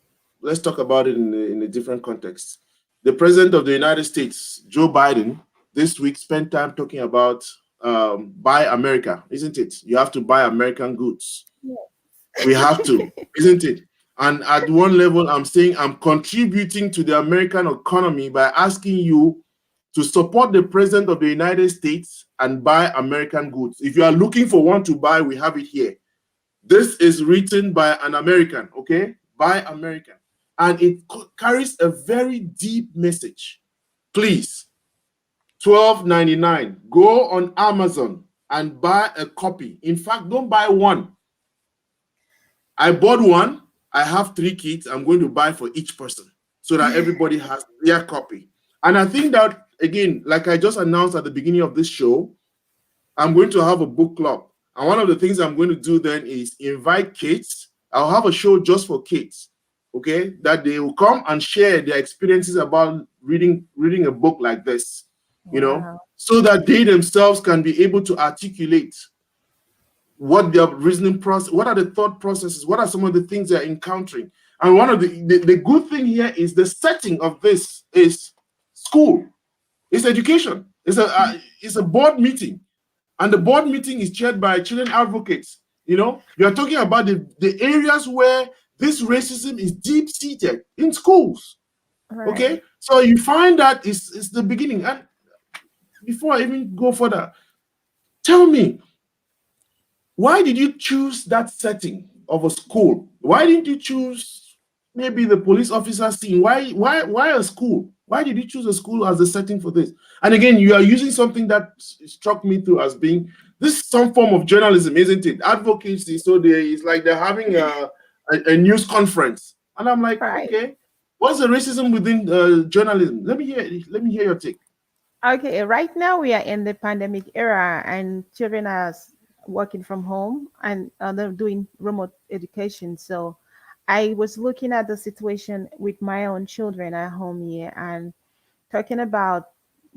let's talk about it in a different context. The president of the United States, Joe Biden, this week spent time talking about buy America, isn't it? You have to buy American goods. We have to, isn't it? And at one level, I'm saying I'm contributing to the American economy by asking you to support the president of the United States and buy American goods. If you are looking for one to buy, we have it here. This is written by an American, okay? By American. And it carries a very deep message. Please, 12.99. Go on Amazon and buy a copy. In fact, don't buy one. I bought one. I have three kids. I'm going to buy for each person so that everybody has their copy. And I think that, again, like I just announced at the beginning of this show, I'm going to have a book club. And one of the things I'm going to do then is invite kids. I'll have a show just for kids, okay? That they will come and share their experiences about reading a book like this, Wow. so that they themselves can be able to articulate what their reasoning process, what are the thought processes, what are some of the things they're encountering. And one of the good thing here is the setting of this is school, it's education, it's a board meeting, and the board meeting is chaired by children advocates. We are talking about the areas where this racism is deep seated in schools. Right. Okay, so you find that it's the beginning. And before I even go further, tell me, why did you choose that setting of a school? Why didn't you choose maybe the police officer scene? Why a school? Why did you choose a school as a setting for this? And again, you are using something that struck me through as being this is some form of journalism, isn't it? Advocacy. So it's like they're having a news conference, and I'm like, Right. okay, what's the racism within journalism? Let me hear your take. Okay, right now we are in the pandemic era and children are working from home and they're doing remote education. So I was looking at the situation with my own children at home here and talking about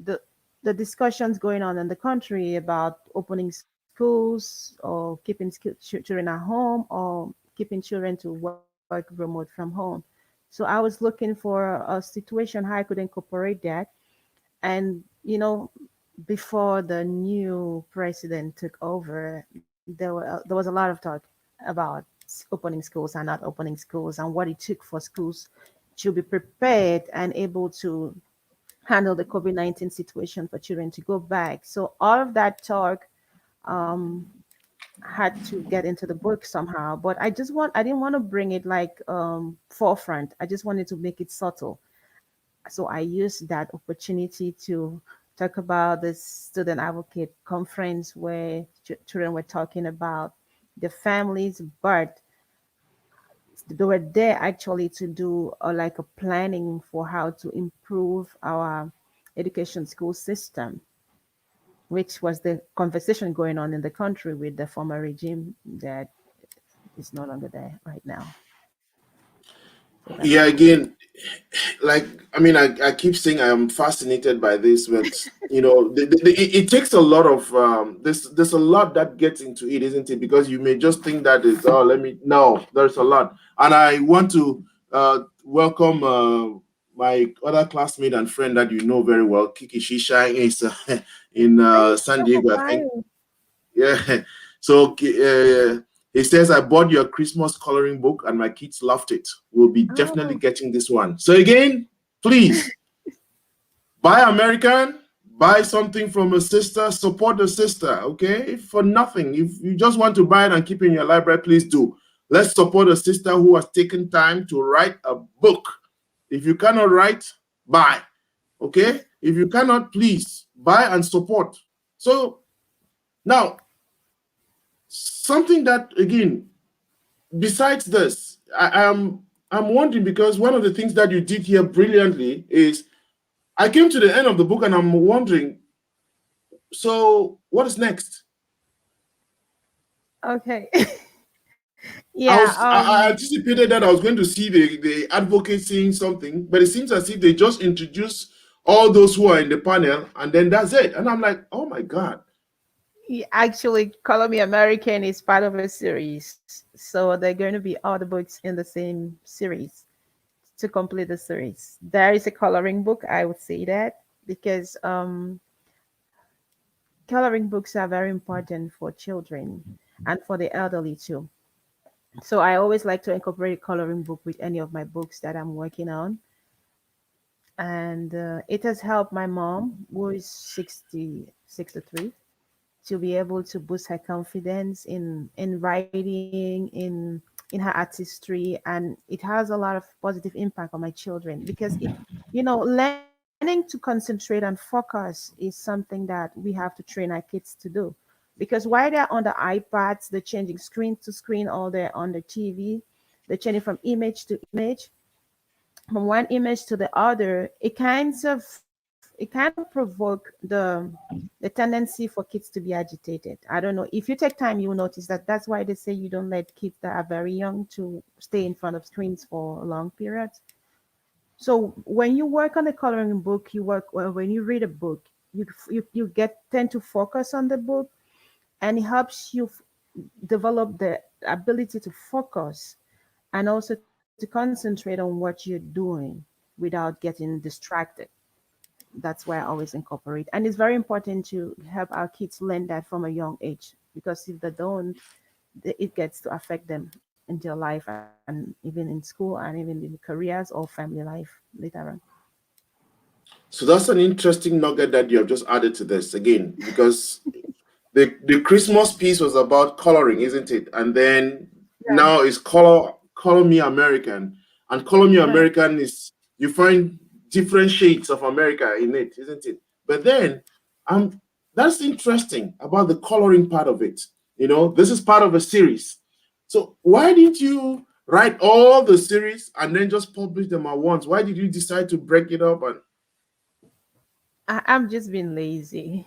the the discussions going on in the country about opening schools or keeping children at home or keeping children to work remote from home. So I was looking for a situation how I could incorporate that. And before the new president took over, there was a lot of talk about opening schools and not opening schools and what it took for schools to be prepared and able to handle the COVID-19 situation for children to go back. So all of that talk um, had to get into the book somehow. But I didn't want to bring it like forefront. I just wanted to make it subtle. So I used that opportunity to talk about the student advocate conference where children were talking about the families, but they were there actually to do like a planning for how to improve our education school system, which was the conversation going on in the country with the former regime that is no longer there right now. So that's Yeah, what I did. again, like I mean, I keep saying I am fascinated by this, but it takes a lot of there's a lot that gets into it, isn't it? Because you may just think that it's let me no, there's a lot. And I want to welcome my other classmate and friend that you know very well, Kiki Shisha is in Hey, San so Diego, I think. fine. Yeah. So he says, I bought your Christmas coloring book and my kids loved it. We'll be definitely Oh, getting this one. So again, please buy American, buy something from a sister, support the sister, okay? For nothing. If you just want to buy it and keep it in your library, please do. Let's support a sister who has taken time to write a book. If you cannot write, buy. Okay? If you cannot, please buy and support. So now, something that again, besides this, I'm wondering, because one of the things that you did here brilliantly is I came to the end of the book and I'm wondering, so what is next? Okay. I Yeah. was I anticipated that I was going to see the advocate saying something, but it seems as if they just introduce all those who are in the panel and then that's it. And I'm like, oh my God. Actually, Color Me American is part of a series, so they're going to be all the books in the same series to complete the series. There is a coloring book, I would say that, because coloring books are very important for children and for the elderly too. So I always like to incorporate a coloring book with any of my books that I'm working on, and it has helped my mom, who is 63, to be able to boost her confidence in writing, in her artistry, and it has a lot of positive impact on my children, because it, learning to concentrate and focus is something that we have to train our kids to do, because while they're on the iPads, they're changing screen to screen, all they're on the TV, they're changing from image to image, from one image to the other. It kind of provoke the tendency for kids to be agitated. I don't know, if you take time, you will notice that that's why they say you don't let kids that are very young to stay in front of screens for long periods. So when you work on a coloring book, you work, well, when you read a book, you get tend to focus on the book, and it helps you develop the ability to focus, and also to concentrate on what you're doing without getting distracted. That's why I always incorporate. And it's very important to help our kids learn that from a young age, because if they don't, it gets to affect them in their life, and even in school, and even in careers or family life later on. So that's an interesting nugget that you have just added to this again, because the Christmas piece was about coloring, isn't it? And then Yeah, now it's color me American. And color me right. American is, you find different shades of America in it, isn't it? But then that's interesting about the coloring part of it. This is part of a series. So why didn't you write all the series and then just publish them at once? Why did you decide to break it up? And I'm just being lazy.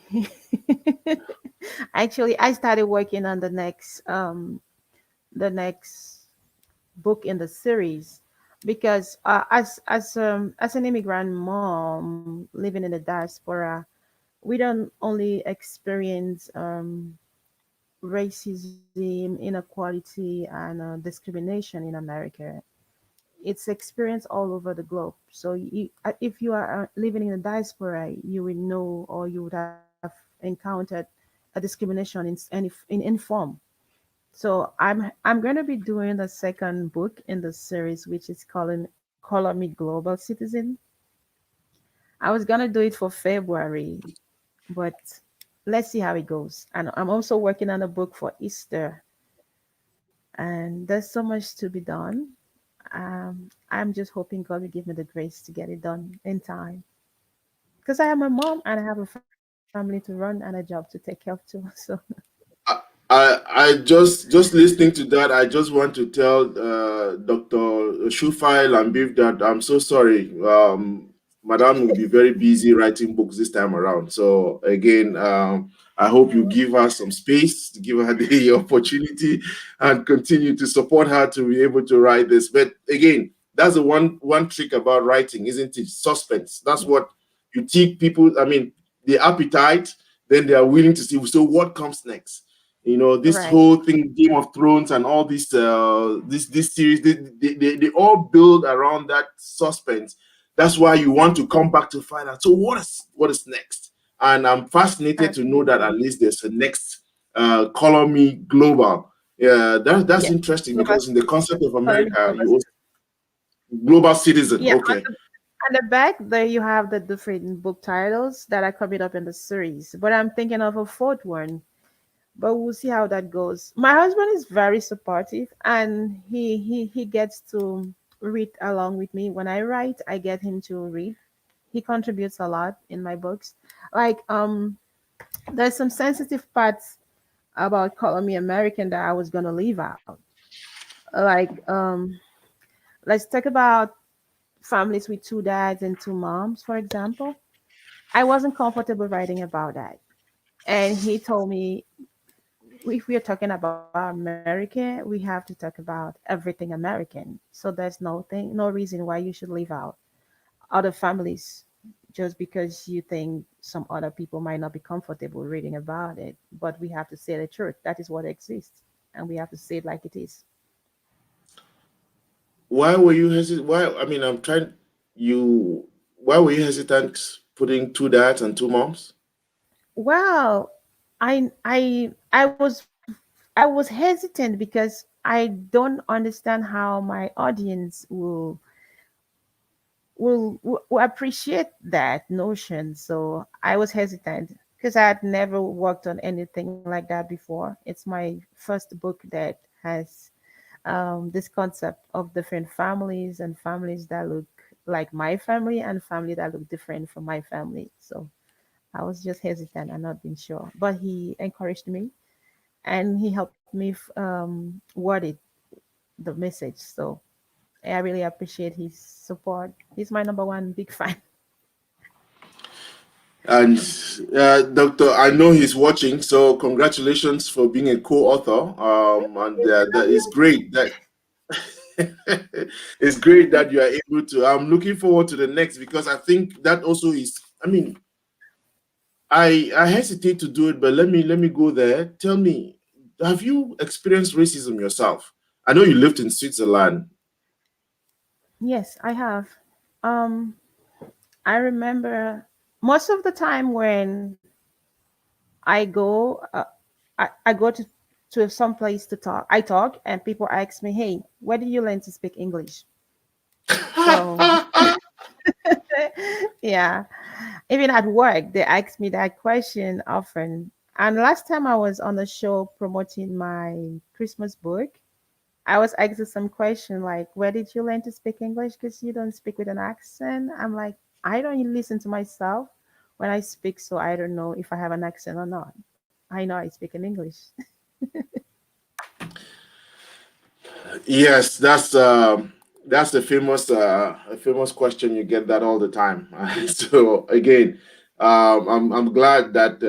Actually, I started working on the next book in the series, because as an immigrant mom living in the diaspora, we don't only experience racism, inequality, and discrimination in America. It's experienced all over the globe. So if you are living in a diaspora, you would know, or you would have encountered a discrimination in form. So I'm going to be doing the second book in the series, which is calling Color Me Global Citizen. I was going to do it for February, but let's see how it goes. And I'm also working on a book for Easter, and there's so much to be done. I'm just hoping God will give me the grace to get it done in time, because I am a mom and I have a family to run and a job to take care of too. So I just listening to that, I just want to tell Dr. Shufai Lambiv that I'm so sorry. Madam will be very busy writing books this time around. So again, I hope you give her some space, to give her the opportunity, and continue to support her to be able to write this. But again, that's the one trick about writing, isn't it? Suspense. That's what you take people. I mean, the appetite. Then they are willing to see. So what comes next? This right, whole thing, Game of Thrones, and all this series, they all build around that suspense. That's why you want to come back to find out, so what is next. And I'm fascinated to know that absolutely, at least there's a next Color Me Global. Yeah, that's yeah. interesting, Global because in the Citizen. concept of Color Me America, Global you also Citizen. global citizen. Yeah, Okay. on the back there you have the different book titles that are coming up in the series. But I'm thinking of a fourth one. But we'll see how that goes. My husband is very supportive, and he gets to read along with me. When I write, I get him to read. He contributes a lot in my books. Like there's some sensitive parts about calling me American that I was gonna leave out. Like let's talk about families with two dads and two moms, for example. I wasn't comfortable writing about that. And he told me, if we are talking about America, we have to talk about everything American. So there's no reason why you should leave out other families just because you think some other people might not be comfortable reading about it. But we have to say the truth. That is what exists. And we have to say it like it is. Why were you hesitant? Why? I mean, I'm trying. You. Why were you hesitant putting two dads and two moms? Well, I was hesitant because I don't understand how my audience will appreciate that notion. So I was hesitant because I had never worked on anything like that before. It's my first book that has this concept of different families and families that look like my family and family that look different from my family. So I was just hesitant and not being sure. But he encouraged me and he helped me word it, the message. So I really appreciate his support. He's my number one big fan. And Doctor, I know he's watching, so congratulations for being a co-author. And that is great. That it's great that you are able to. I'm looking forward to the next because I think that also is. I mean, I hesitate to do it, but let me go there. Tell me, have you experienced racism yourself? I know you lived in Switzerland. Yes, I have. Um, I remember most of the time when I go, I go to some place to talk. I talk, and people ask me, "Hey, where did you learn to speak English?" So yeah, even at work, they ask me that question often. And last time I was on a show promoting my Christmas book, I was asked some question like, "Where did you learn to speak English? Because you don't speak with an accent." I'm like, I don't listen to myself when I speak, so I don't know if I have an accent or not. I know I speak in English. Yes, that's a famous question. You get that all the time. So again, I'm glad that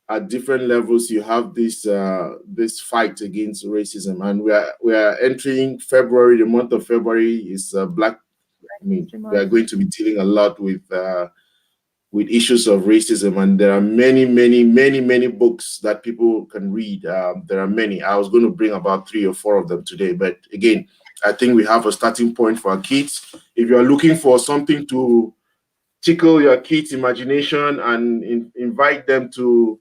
at different levels you have this fight against racism, and we are entering February. The month of February is Black. I mean, History we are Month. going to be dealing a lot with issues of racism, and there are many books that people can read. There are many. I was going to bring about three or four of them today, but again, I think we have a starting point for our kids. If you are looking for something to tickle your kids' imagination and invite them to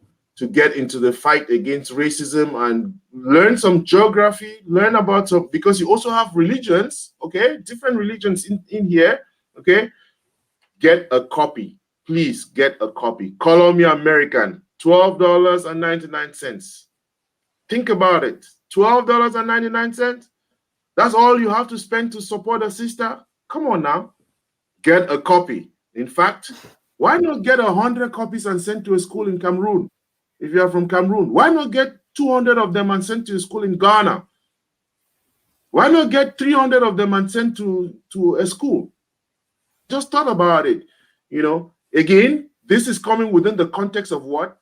get into the fight against racism and learn some geography, learn about some, because you also have religions, okay, different religions in here, okay. Get a copy. Please get a copy. Color Me American, $12.99. Think about it. $12.99. That's all you have to spend to support a sister. Come on now. Get a copy. In fact, why not get 100 copies and send to a school in Cameroon? If you are from Cameroon, why not get 200 of them and send to a school in Ghana? Why not get 300 of them and send to a school? Just thought about it. Again, this is coming within the context of what?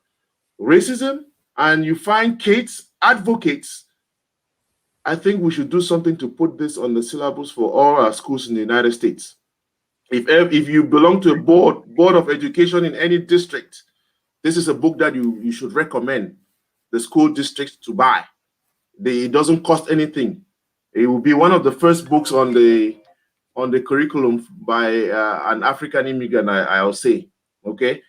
Racism. And you find kids, advocates. I think we should do something to put this on the syllabus for all our schools in the United States. If you belong to a board of education in any district, this is a book that you should recommend the school districts to buy. It doesn't cost anything. It will be one of the first books on the curriculum by an African immigrant, I'll say. Okay.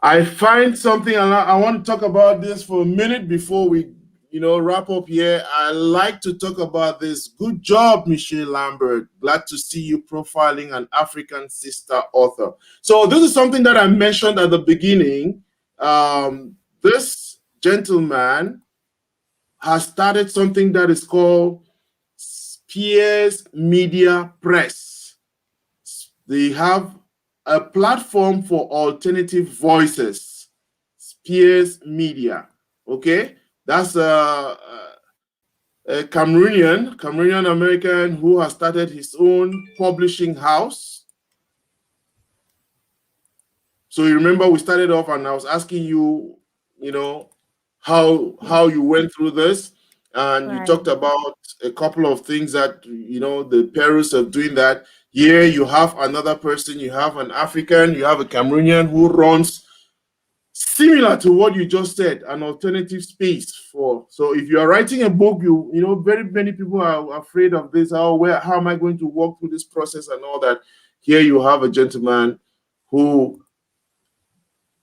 I find something, and I want to talk about this for a minute before we, wrap up here. I like to talk about this. Good job, Michelle Lambert. Glad to see you profiling an African sister author. So this is something that I mentioned at the beginning. This gentleman has started something that is called Spears Media Press. They have a platform for alternative voices. Spears Media. Okay, that's a Cameroonian American who has started his own publishing house. So you remember we started off and I was asking you, how you went through this, and you Right. talked about a couple of things that the perils of doing that. Here you have another person, you have an African, you have a Cameroonian who runs similar to what you just said, an alternative space for. So if you are writing a book, very many people are afraid of this. How am I going to walk through this process and all that? Here you have a gentleman who,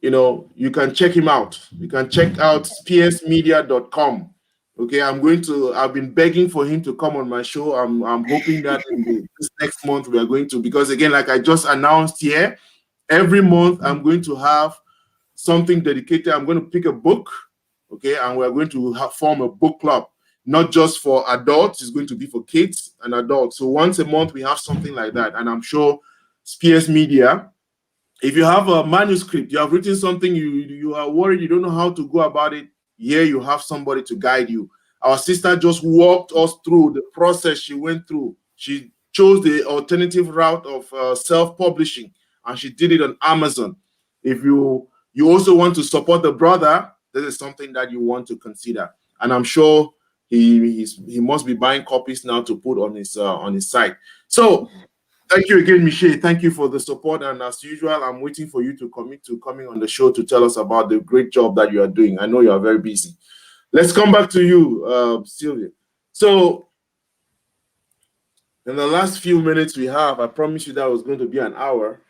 you can check him out. You can check out spearsmedia.com. Okay, I've been begging for him to come on my show. I'm hoping that this next month we are going to, because again, like I just announced here, every month I'm going to have something dedicated. I'm going to pick a book, okay, and we're going to form a book club, not just for adults. It's going to be for kids and adults. So once a month we have something like that, and I'm sure Spears Media, if you have a manuscript, you have written something, you are worried, you don't know how to go about it, here you have somebody to guide you. Our sister just walked us through the process she went through. She chose the alternative route of self-publishing, and she did it on Amazon. If you also want to support the brother, this is something that you want to consider. And I'm sure he must be buying copies now to put on his site. So thank you again, Michelle. Thank you for the support. And as usual, I'm waiting for you to commit to coming on the show to tell us about the great job that you are doing. I know you are very busy. Let's come back to you, Sylvia. So in the last few minutes we have, I promised you that was going to be an hour.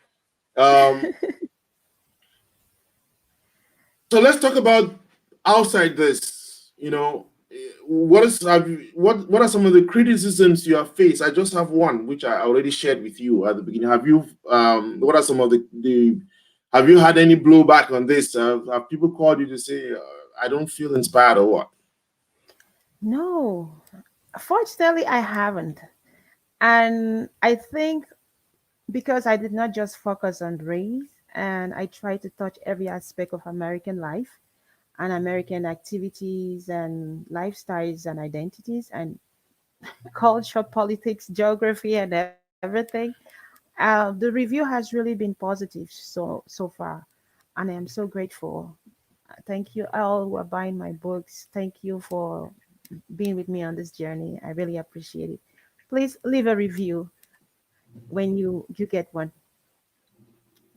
So let's talk about outside this. What are some of the criticisms you have faced? I just have one, which I already shared with you at the beginning. What are some of the have you had any blowback on this? Have people called you to say, I don't feel inspired, or what? No, fortunately, I haven't. And I think because I did not just focus on race, and I tried to touch every aspect of American life and American activities and lifestyles and identities and culture, politics, geography, and everything. The review has really been positive so far, and I am so grateful. Thank you all who are buying my books. Thank you for being with me on this journey. I really appreciate it. Please leave a review when you get one.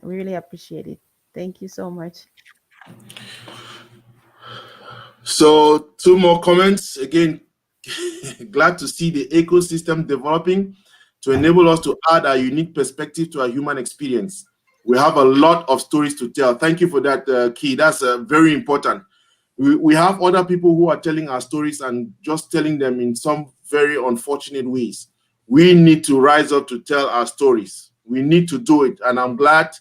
We really appreciate it. Thank you so much. So two more comments. Again, glad to see the ecosystem developing to enable us to add our unique perspective to our human experience. We have a lot of stories to tell. Thank you for that, Key. That's very important. We have other people who are telling our stories and just telling them in some very unfortunate ways. We need to rise up to tell our stories. We need to do it. And I'm glad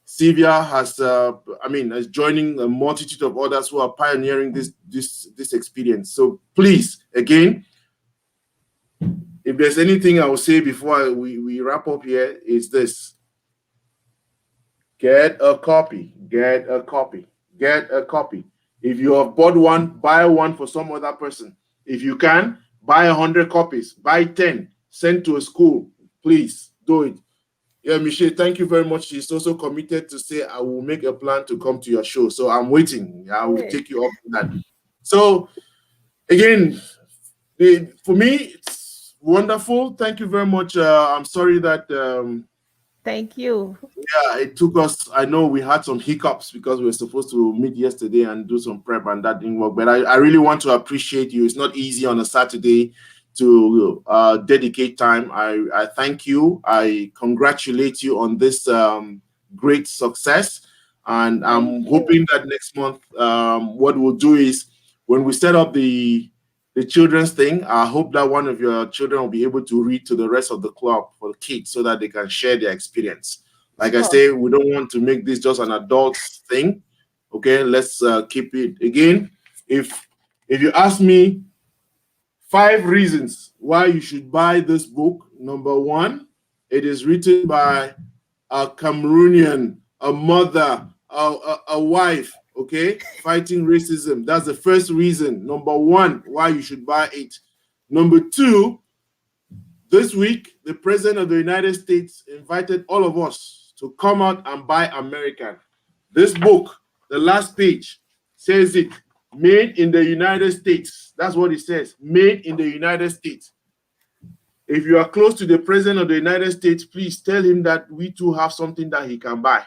Sylvia is joining a multitude of others who are pioneering this experience. So please, again, if there's anything I will say before we wrap up here, is this: get a copy, get a copy, get a copy. If you have bought one, buy one for some other person. If you can, buy 100 copies, buy 10, send to a school. Please do it. Yeah, Michelle, thank you very much. She's also committed to say, I will make a plan to come to your show. So I'm waiting. I will take you up to that. So again, for me, it's wonderful. Thank you very much. I'm sorry that Thank you. it took us. I know we had some hiccups because we were supposed to meet yesterday and do some prep, and that didn't work. But I really want to appreciate you. It's not easy on a Saturday to dedicate time. I thank you. I congratulate you on this great success, and I'm hoping that next month, what we'll do is when we set up the children's thing, I hope that one of your children will be able to read to the rest of the club for the kids so that they can share their experience. Like I say, we don't want to make this just an adult thing. Okay, let's keep it. Again, if you ask me 5 reasons why you should buy this book. Number 1, it is written by a Cameroonian, a mother, a wife, okay, fighting racism. That's the first reason. Number 1, why you should buy it. Number 2, this week, the President of the United States invited all of us to come out and buy American. This book, the last page, says it, made in the United States. That's what it says, made in the United States. If you are close to the President of the United States, please tell him that we too have something that he can buy.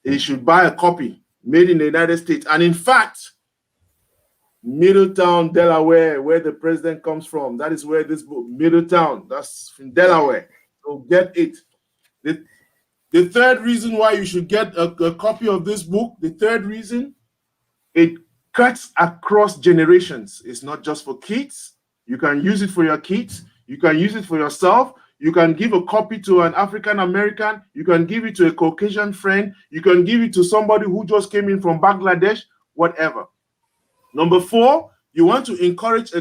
He should buy a copy, made in the United States. And in fact, Middletown, Delaware, where the president comes from, that is where this book, Middletown, that's in Delaware. So get it. The third reason why you should get a copy of this book, the third reason, it cuts across generations. It's not just for kids. You can use it for your kids. You can use it for yourself. You can give a copy to an African American. You can give it to a Caucasian friend. You can give it to somebody who just came in from Bangladesh, whatever. Number 4, you want to encourage a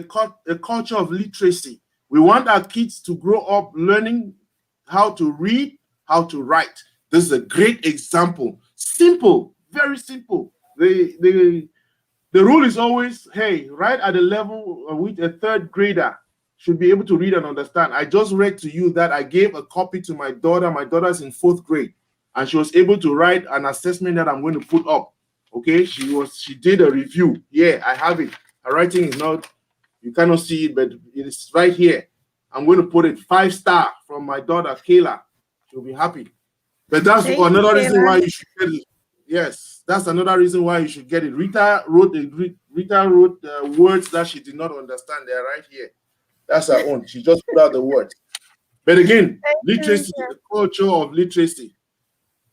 culture of literacy. We want our kids to grow up learning how to read, how to write. This is a great example. Simple, very simple. The rule is always, hey, right at the level with a 3rd grader should be able to read and understand. I just read to you that I gave a copy to my daughter. My daughter's in 4th grade, and she was able to write an assessment that I'm going to put up. Okay, she did a review. Yeah, I have it. Her writing is not, you cannot see it, but it is right here. I'm going to put it 5-star from my daughter, Kayla. She'll be happy. But that's another reason why you should get it. Yes, that's another reason why you should get it. Rita wrote the words that she did not understand. They're right here. That's her own. She just put out the words. But again, literacy, the culture of literacy.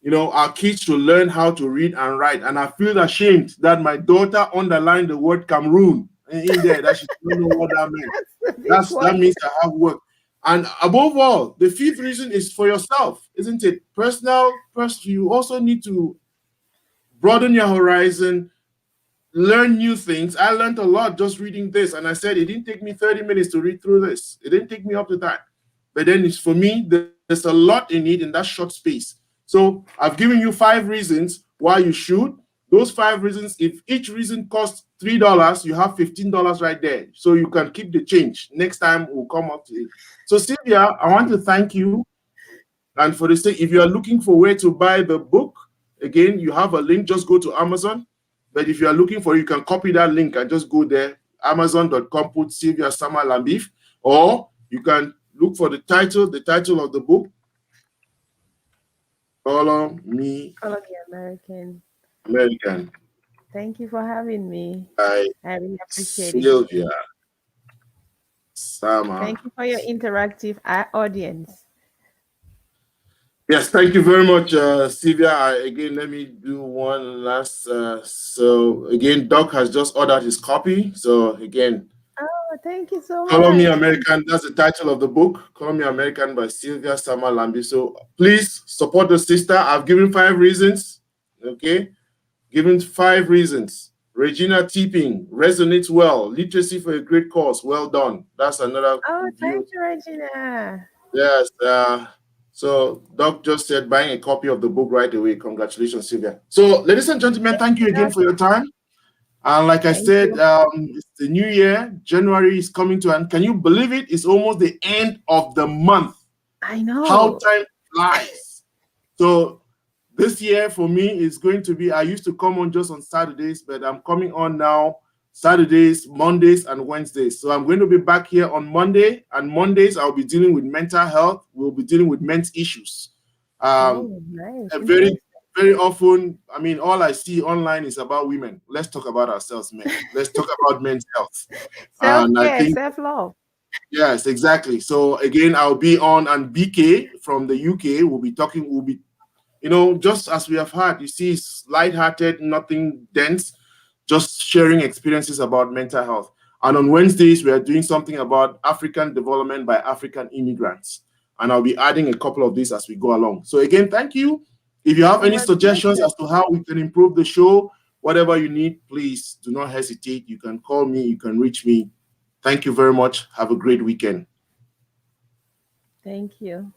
You know, our kids should learn how to read and write. And I feel ashamed that my daughter underlined the word Cameroon in there, that she don't know what that means. That means I have work. And above all, the 5th reason is for yourself, isn't it? Personal, you also need to broaden your horizon, learn new things. I learned a lot just reading this. And I said, it didn't take me 30 minutes to read through this. It didn't take me up to that. But then it's for me, there's a lot in it in that short space. So I've given you 5 reasons why you should. Those 5 reasons, if each reason costs $3, you have $15 right there. So you can keep the change. Next time we'll come up to it. So Sylvia, I want to thank you. And for the sake, if you are looking for where to buy the book, again, you have a link, just go to Amazon. But if you are looking for it, you can copy that link and just go there, amazon.com, put Sylvia Sama-Lambiv, or you can look for the title of the book, Follow Me American. American. Thank you for having me. I really appreciate Sylvia it. Sama. Thank you for your interactive audience. Yes, thank you very much, Sylvia. Again, let me do one last. So again, Doc has just ordered his copy. So again, thank you so much. Follow Me American, that's the title of the book, Follow Me American by Sylvia Sama-Lambiv. So please support the sister. I've given 5 reasons, okay? Given 5 reasons. Regina Tipping, resonates well. Literacy for a great cause, well done. That's another. Thank you, Regina. Yes, so Doc just said buying a copy of the book right away. Congratulations, Sylvia. So ladies and gentlemen, thank you again for your time. And like I said, it's the new year. January is coming to an end. Can you believe it? It's almost the end of the month. I know. How time flies. So this year for me is going to be, I used to come on just on Saturdays, but I'm coming on now Saturdays, Mondays, and Wednesdays. So I'm going to be back here on Monday. And Mondays, I'll be dealing with mental health. We'll be dealing with men's issues. Nice. Very often, I mean, all I see online is about women. Let's talk about ourselves, men. Let's talk about men's health. Self-care, self-love. Yes, exactly. So again, I'll be on, and BK from the UK will be talking, you know, just as we have had, you see, it's lighthearted, nothing dense, just sharing experiences about mental health. And on Wednesdays, we are doing something about African development by African immigrants. And I'll be adding a couple of these as we go along. So again, thank you. If you have any suggestions as to how we can improve the show, whatever you need, please do not hesitate. You can call me, you can reach me. Thank you very much. Have a great weekend. Thank you.